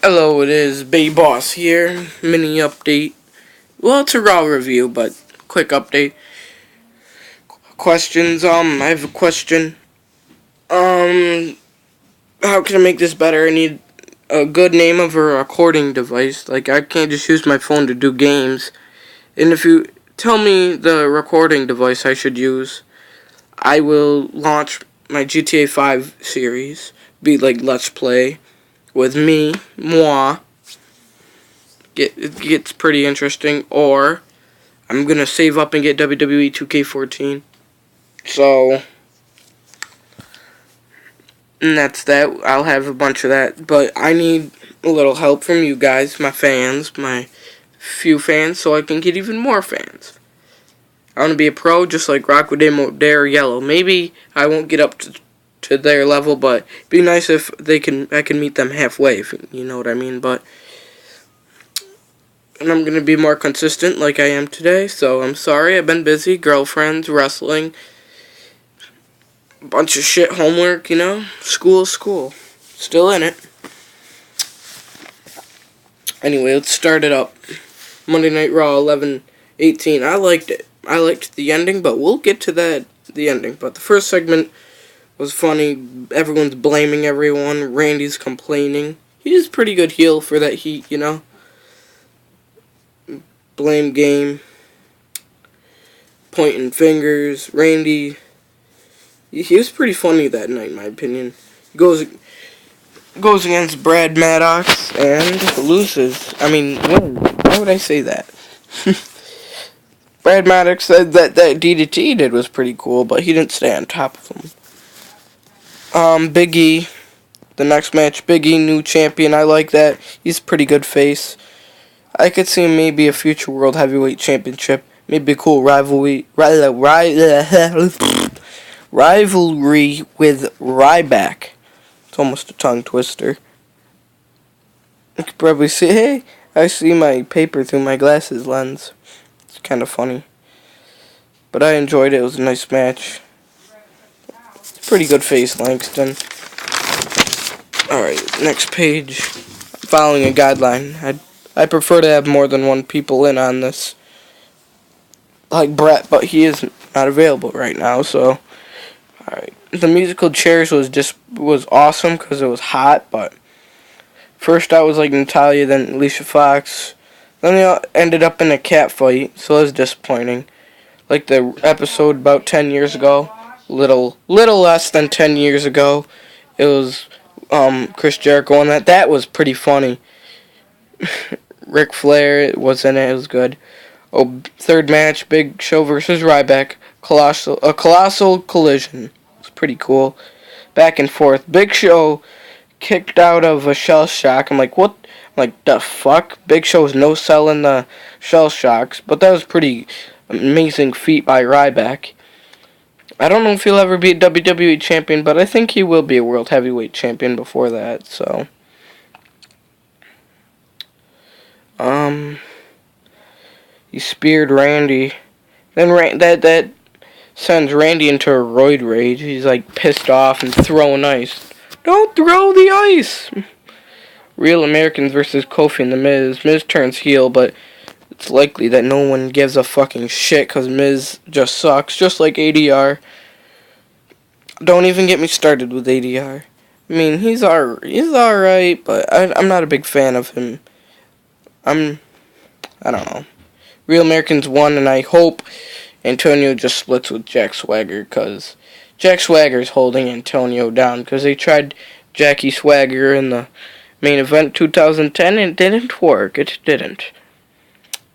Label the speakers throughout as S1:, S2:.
S1: Hello, it is Bay Boss here. Mini update. Well, it's a Raw review, but quick update. Questions. I have a question. How can I make this better? I need a good name of a recording device. Like, I can't just use my phone to do games. And if you tell me the recording device I should use, I will launch my GTA 5 series. Be like Let's Play with moi. It gets pretty interesting, or I'm gonna save up and get WWE 2K14. So, and that's that. I'll have a bunch of that, but I need a little help from you guys, my fans, my few fans, so I can get even more fans. I want to be a pro, just like Rockwood Dare Yellow. Maybe I won't get up to their level, but it'd be nice if I can meet them halfway, if you know what I mean. And I'm going to be more consistent like I am today, so I'm sorry. I've been busy. Girlfriends, wrestling, bunch of shit, homework, School. Still in it. Anyway, let's start it up. Monday Night Raw 11/18. I liked it. I liked the ending, but we'll get to the ending. But the first segment was funny. Everyone's blaming everyone. Randy's complaining. He's a pretty good heel for that heat, Blame game, pointing fingers. Randy, he was pretty funny that night, in my opinion. He goes against Brad Maddox and loses. I mean, why would I say that? Brad Maddox said that DDT he did was pretty cool, but he didn't stay on top of him. Big E, the next match, Big E, new champion. I like that. He's a pretty good face. I could see maybe a future World Heavyweight Championship. Maybe a cool rivalry with Ryback. It's almost a tongue twister. You could probably see, hey, I see my paper through my glasses lens. It's kind of funny. But I enjoyed it. It was a nice match. Pretty good face, Langston. Alright, next page. Following a guideline. I prefer to have more than one people in on this. Like Brett, but he is not available right now, so. Alright. The musical chairs was awesome because it was hot, but first I was like Natalia, then Alicia Fox. Then they all ended up in a cat fight, so it was disappointing. Like the episode about 10 years ago. Little less than 10 years ago. It was Chris Jericho on that. That was pretty funny. Ric Flair was in it. It was good. Oh, third match, Big Show versus Ryback. A colossal collision. It's pretty cool. Back and forth. Big Show kicked out of a shell shock. I'm like, what? I'm like, the fuck? Big Show was no selling the shell shocks. But that was pretty amazing feat by Ryback. I don't know if he'll ever be a WWE champion, but I think he will be a World Heavyweight champion before that, so. He speared Randy. Then that sends Randy into a roid rage. He's like pissed off and throwing ice. Don't throw the ice! Real Americans versus Kofi and The Miz. Miz turns heel, but it's likely that no one gives a fucking shit because Miz just sucks, just like ADR. Don't even get me started with ADR. I mean, he's alright, but I'm not a big fan of him. I don't know. Real Americans won, and I hope Antonio just splits with Jack Swagger, because Jack Swagger's holding Antonio down, because they tried Jackie Swagger in the main event 2010, and it didn't work. It didn't.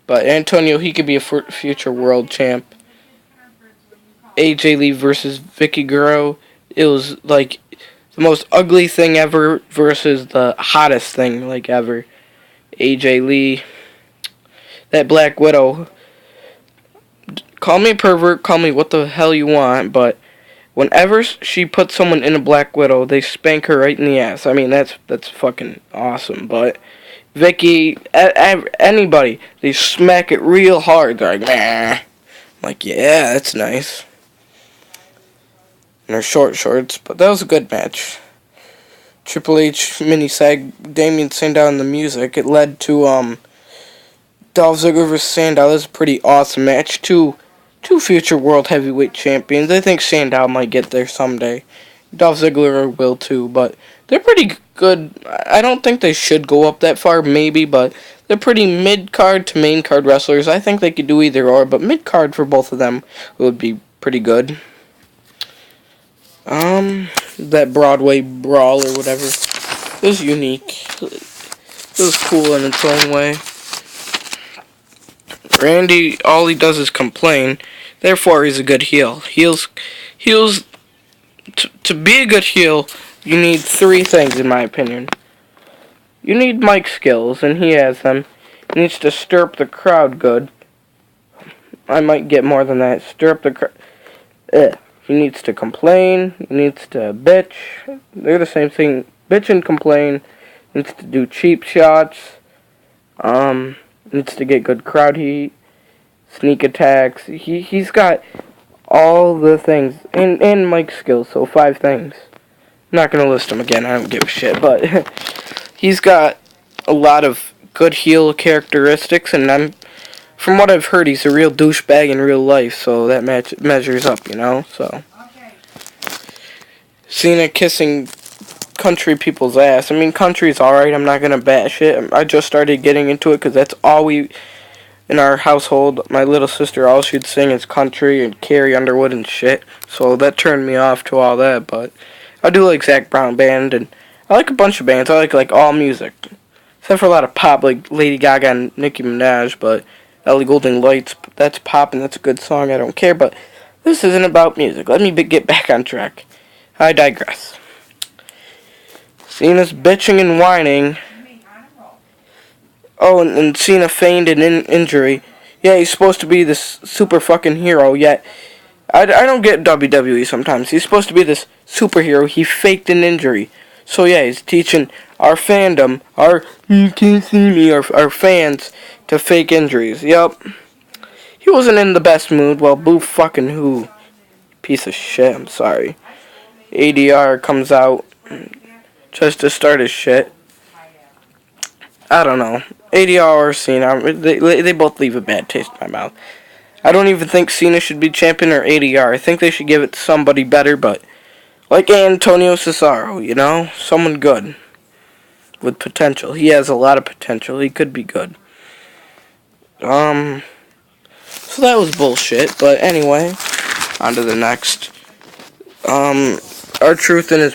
S1: But Antonio, he could be a future world champ. AJ Lee versus Vicky Guerrero. It was like the most ugly thing ever versus the hottest thing like ever. AJ Lee. That Black Widow. Call me a pervert, call me what the hell you want, but whenever she puts someone in a Black Widow, they spank her right in the ass. I mean, that's fucking awesome, but Vicky, anybody, they smack it real hard. They're like, nah. Like, yeah, that's nice. And they're short shorts, but that was a good match. Triple H mini sag, Damien Sandow and the music. It led to Dolph Ziggler vs. Sandow. This is a pretty awesome match. Two future world heavyweight champions. I think Sandow might get there someday. Dolph Ziggler will too, but they're pretty good. I don't think they should go up that far, maybe, but they're pretty mid-card to main-card wrestlers. I think they could do either or, but mid-card for both of them would be pretty good. That Broadway brawl or whatever. It was unique. It was cool in its own way. Randy, all he does is complain. Therefore, he's a good heel. Heels, to be a good heel, you need three things, in my opinion. You need mic skills, and he has them. He needs to stir up the crowd good. I might get more than that. Stir up the crowd. He needs to complain. He needs to bitch. They're the same thing. Bitch and complain. He needs to do cheap shots. Needs to get good crowd heat. Sneak attacks. He's got all the things. And mic skills, so 5 things. I'm not going to list them again. I don't give a shit. But he's got a lot of good heel characteristics. And from what I've heard, he's a real douchebag in real life, so that measures up, you know. So Cena kissing country people's ass. I mean, country's alright. I'm not gonna bash it. I just started getting into it because that's all we in our household. My little sister, all she'd sing is country and Carrie Underwood and shit. So that turned me off to all that. But I do like Zac Brown Band, and I like a bunch of bands. I like all music, except for a lot of pop, like Lady Gaga and Nicki Minaj, but Ellie Goulding Lights, that's pop and that's a good song, I don't care, but this isn't about music. Let me get back on track. I digress. Cena's bitching and whining. Oh, and Cena feigned an injury. Yeah, he's supposed to be this super fucking hero, yet I don't get WWE sometimes. He's supposed to be this superhero. He faked an injury. So yeah, he's teaching our fandom, you can't see me, our fans, to fake injuries. Yup. He wasn't in the best mood. Well, boo fucking who. Piece of shit, I'm sorry. ADR comes out, tries to start his shit. I don't know. ADR or Cena, they both leave a bad taste in my mouth. I don't even think Cena should be champion or ADR. I think they should give it to somebody better, but like Antonio Cesaro, you know? Someone good. With potential. He has a lot of potential. He could be good. So that was bullshit, but anyway, on to the next. R-Truth and his